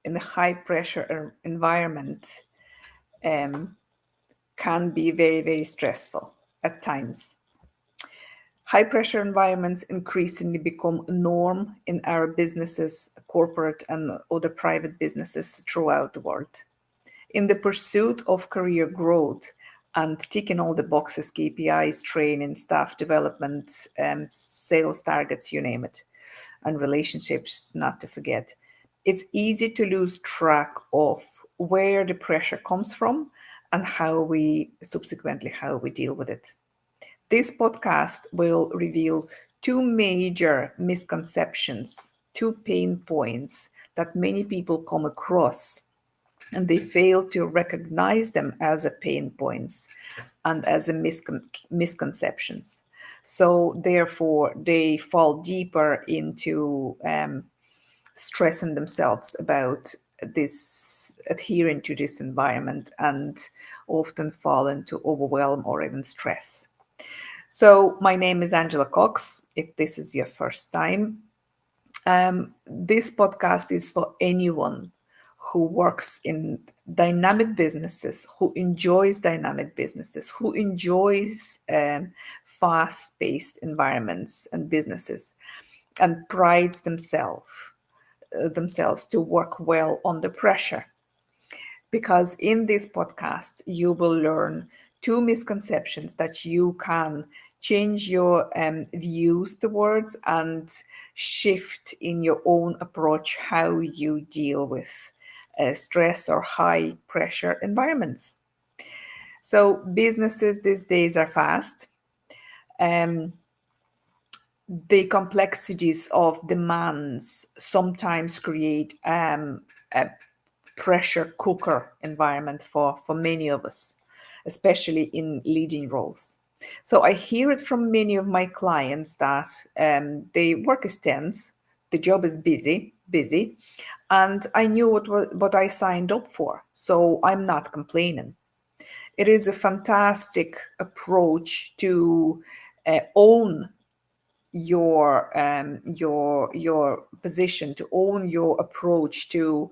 in a high pressure environment can be very, very stressful at times. High pressure environments increasingly become a norm in our businesses, corporate and other private businesses throughout the world. In the pursuit of career growth and ticking all the boxes, KPIs, training, staff development, sales targets, you name it, and relationships, not to forget, it's easy to lose track of where the pressure comes from and how we deal with it. This podcast will reveal two major misconceptions, two pain points that many people come across, and they fail to recognize them as a pain points and as a misconceptions. So therefore, they fall deeper into stressing themselves about this, adhering to this environment, and often fall into overwhelm or even stress. So my name is Angela Cox. If this is your first time, this podcast is for anyone who works in dynamic businesses, who enjoys dynamic businesses, who enjoys fast-paced environments and businesses, and prides themselves to work well under pressure. Because in this podcast, you will learn two misconceptions that you can change your views towards and shift in your own approach how you deal with stress or high pressure environments. So businesses these days are fast. Um, the complexities of demands sometimes create a pressure cooker environment for many of us, especially in leading roles. So I hear it from many of my clients that the work is tense, the job is busy, and I knew what I signed up for, so I'm not complaining. It is a fantastic approach to own your position, to own your approach, to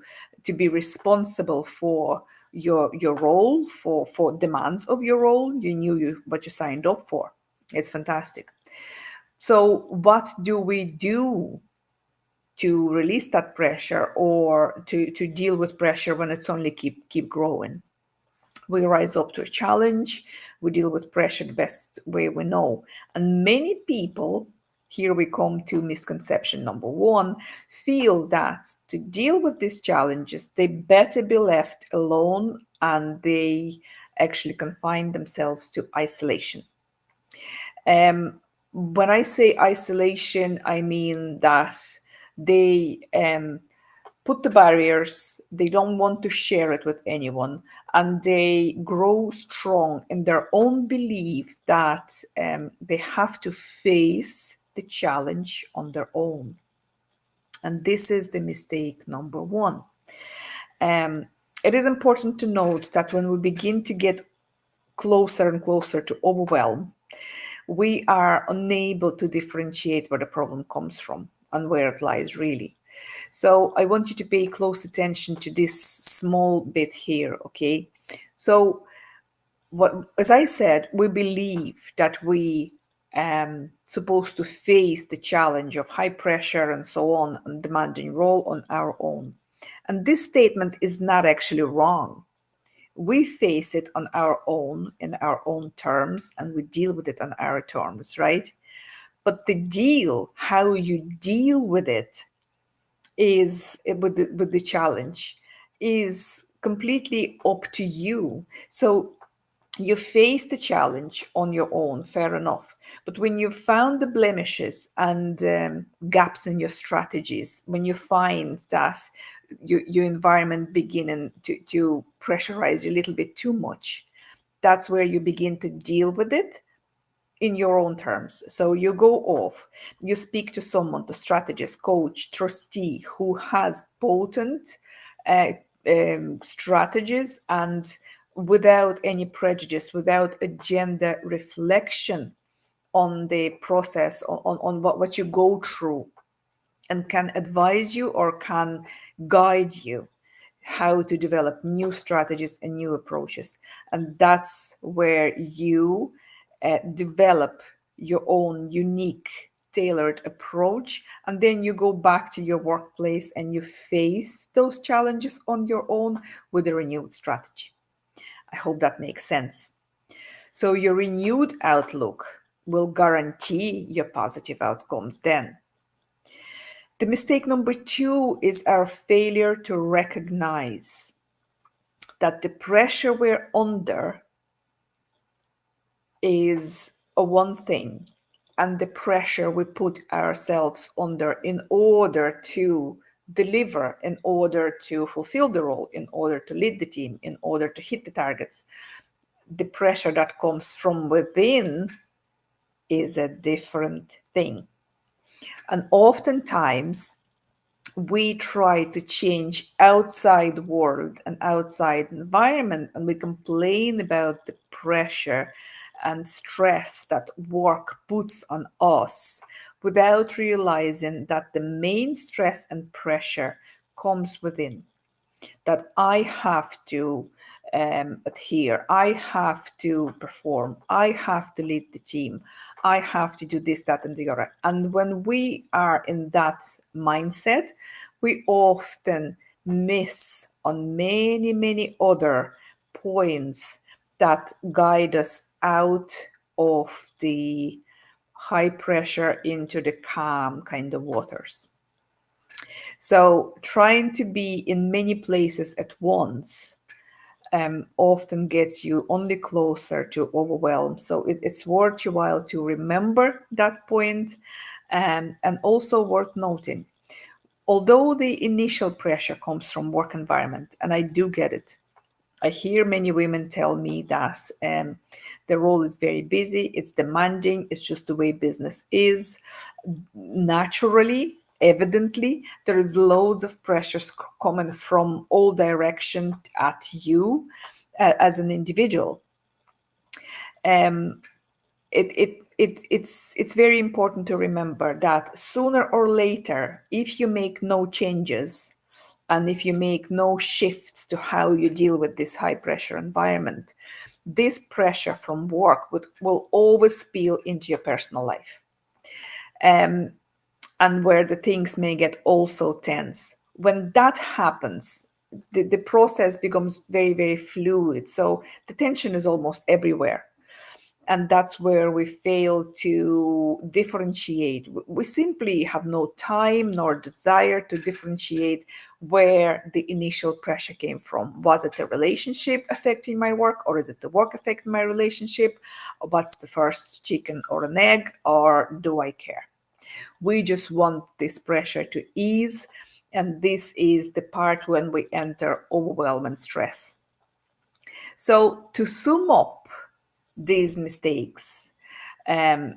be responsible for your role, for demands of your role. You knew what you signed up for. It's fantastic. So what do we do to release that pressure, or to deal with pressure when it's only keep growing? We rise up to a challenge. We deal with pressure the best way we know. And many people, here we come to misconception number one, feel that to deal with these challenges, they better be left alone, and they actually confine themselves to isolation. When I say isolation, I mean that they put the barriers, they don't want to share it with anyone, and they grow strong in their own belief that they have to face the challenge on their own. And this is the mistake number one. It is important to note that when we begin to get closer and closer to overwhelm, we are unable to differentiate where the problem comes from and where it lies really. So I want you to pay close attention to this small bit here, okay? So as I said, we believe that we supposed to face the challenge of high pressure and so on and demanding role on our own. And this statement is not actually wrong. We face it on our own, in our own terms, and we deal with it on our terms, right? But how you deal with it is with the challenge is completely up to you. So you face the challenge on your own, fair enough. But when you found the blemishes and gaps in your strategies, when you find that your environment beginning to pressurize you a little bit too much, that's where you begin to deal with it in your own terms. So you go off, you speak to someone, the strategist, coach, trustee, who has potent strategies, and without any prejudice, without agenda reflection on the process, on what you go through, and can advise you or can guide you how to develop new strategies and new approaches. And that's where you develop your own unique, tailored approach. And then you go back to your workplace and you face those challenges on your own with a renewed strategy. I hope that makes sense. So your renewed outlook will guarantee your positive outcomes then. The mistake number 2 is our failure to recognize that the pressure we're under is a one thing, and the pressure we put ourselves under in order to deliver, in order to fulfill the role, in order to lead the team, in order to hit the targets, the pressure that comes from within is a different thing. And oftentimes we try to change outside world and outside environment, and we complain about the pressure and stress that work puts on us without realizing that the main stress and pressure comes within, that I have to adhere, I have to perform, I have to lead the team, I have to do this, that, and the other. And when we are in that mindset, we often miss on many, many other points that guide us out of the high pressure into the calm kind of waters. So trying to be in many places at once often gets you only closer to overwhelm. So it's worth your while to remember that point, and also worth noting. Although the initial pressure comes from work environment, and I do get it, I hear many women tell me that the role is very busy, it's demanding, it's just the way business is. Naturally, evidently, there is loads of pressures coming from all directions at you as an individual. It's very important to remember that sooner or later, if you make no changes and if you make no shifts to how you deal with this high pressure environment, this pressure from work will always spill into your personal life. And where the things may get also tense. When that happens, the process becomes very, very fluid. So the tension is almost everywhere. And that's where we fail to differentiate. We simply have no time nor desire to differentiate where the initial pressure came from. Was it the relationship affecting my work, or is it the work affecting my relationship? What's the first, chicken or an egg, or do I care? We just want this pressure to ease, and this is the part when we enter overwhelm and stress. So to sum up these mistakes, the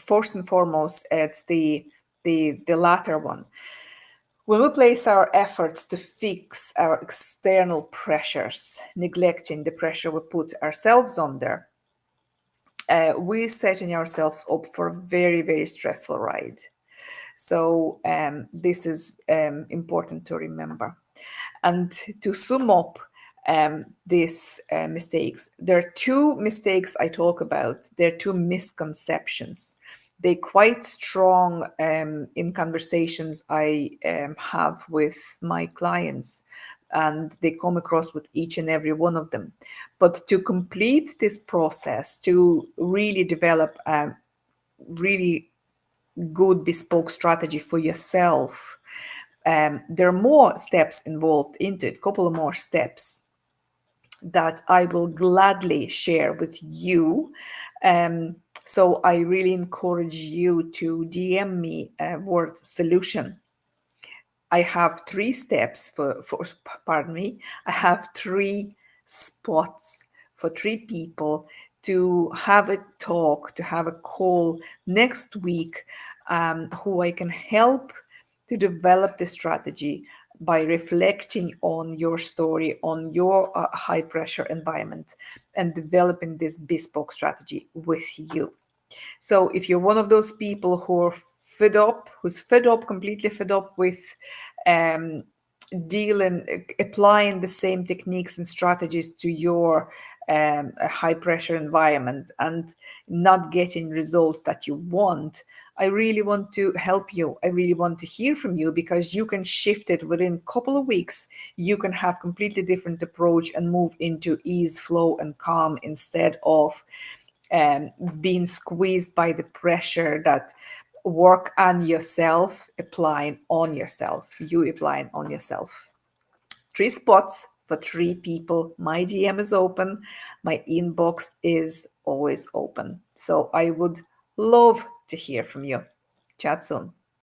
first and foremost, it's the latter one. When we place our efforts to fix our external pressures, neglecting the pressure we put ourselves under, we're setting ourselves up for a very, very stressful ride. So this is important to remember. And to sum up these mistakes, there are two mistakes I talk about. There are two misconceptions. They're quite strong in conversations I have with my clients, and they come across with each and every one of them. But to complete this process, to really develop a really good bespoke strategy for yourself, there are more steps involved into it, a couple of more steps that I will gladly share with you. So I really encourage you to DM me a word solution. I have 3 steps I have 3 spots for 3 people to have a talk, to have a call next week, who I can help to develop the strategy by reflecting on your story, on your high pressure environment, and developing this bespoke strategy with you. So if you're one of those people who's completely fed up with applying the same techniques and strategies to your a high pressure environment and not getting results that you want, I really want to help you. I really want to hear from you, because you can shift it within a couple of weeks. You can have completely different approach and move into ease, flow, and calm, instead of being squeezed by the pressure that work on yourself, applying on yourself, you applying on yourself. 3 spots for 3 people. My DM is open. My inbox is always open. So I would love to hear from you. Chat soon.